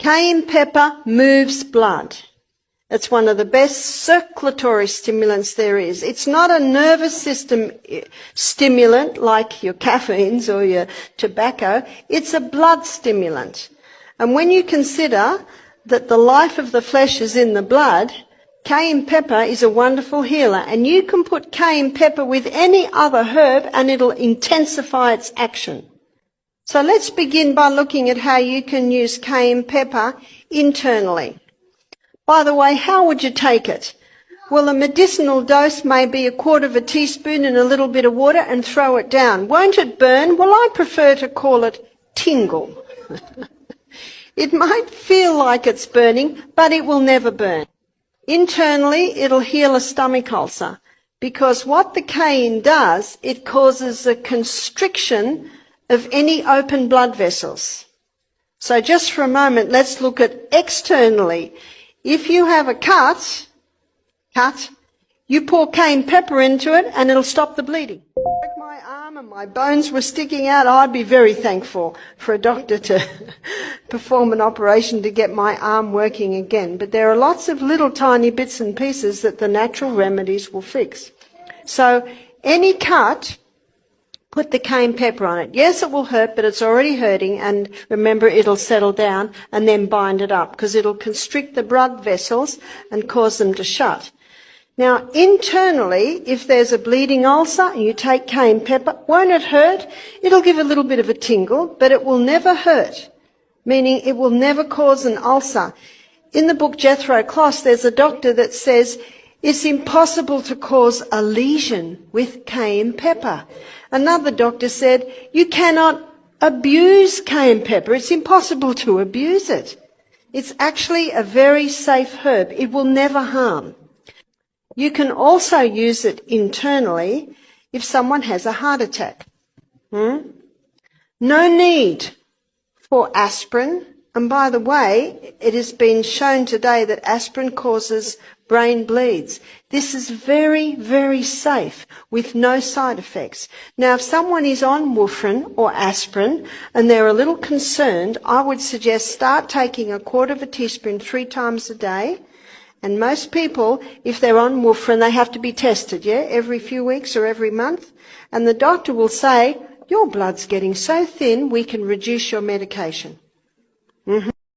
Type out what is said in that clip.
Cayenne pepper moves blood. It's one of the best circulatory stimulants there is. It's not a nervous system stimulant like your caffeines or your tobacco. It's a blood stimulant. And when you consider that the life of the flesh is in the blood, cayenne pepper is a wonderful healer. And you can put cayenne pepper with any other herb and it'll intensify its action. So let's begin by looking at how you can use cayenne pepper internally. By the way, how would you take it? Well, a medicinal dose may be 1/4 teaspoon in a little bit of water and throw it down. Won't it burn? Well, I prefer to call it tingle. It might feel like it's burning, but it will never burn. Internally, it'll heal a stomach ulcer because what the cayenne does, it causes a constriction of any open blood vessels. So just for a moment, let's look at externally. If you have a cut, you pour cayenne pepper into it and it'll stop the bleeding. If my arm and my bones were sticking out, I'd be very thankful for a doctor to perform an operation to get my arm working again. But there are lots of little tiny bits and pieces that the natural remedies will fix. So any cut, put the cayenne pepper on it. Yes, it will hurt, but it's already hurting, and remember, it'll settle down and then bind it up because it'll constrict the blood vessels and cause them to shut. Now, internally, if there's a bleeding ulcer and you take cayenne pepper, won't it hurt? It'll give a little bit of a tingle, but it will never hurt, meaning it will never cause an ulcer. In the book Jethro Kloss, there's a doctor that says it's impossible to cause a lesion with cayenne pepper. Another doctor said, you cannot abuse cayenne pepper. It's impossible to abuse it. It's actually a very safe herb. It will never harm. You can also use it internally if someone has a heart attack. No need for aspirin. And by the way, it has been shown today that aspirin causes brain bleeds. This is very, very safe with no side effects. Now, if someone is on warfarin or aspirin and they're a little concerned, I would suggest start taking 1/4 teaspoon 3 times a day. And most people, if they're on warfarin, they have to be tested, every few weeks or every month. And the doctor will say, your blood's getting so thin, we can reduce your medication.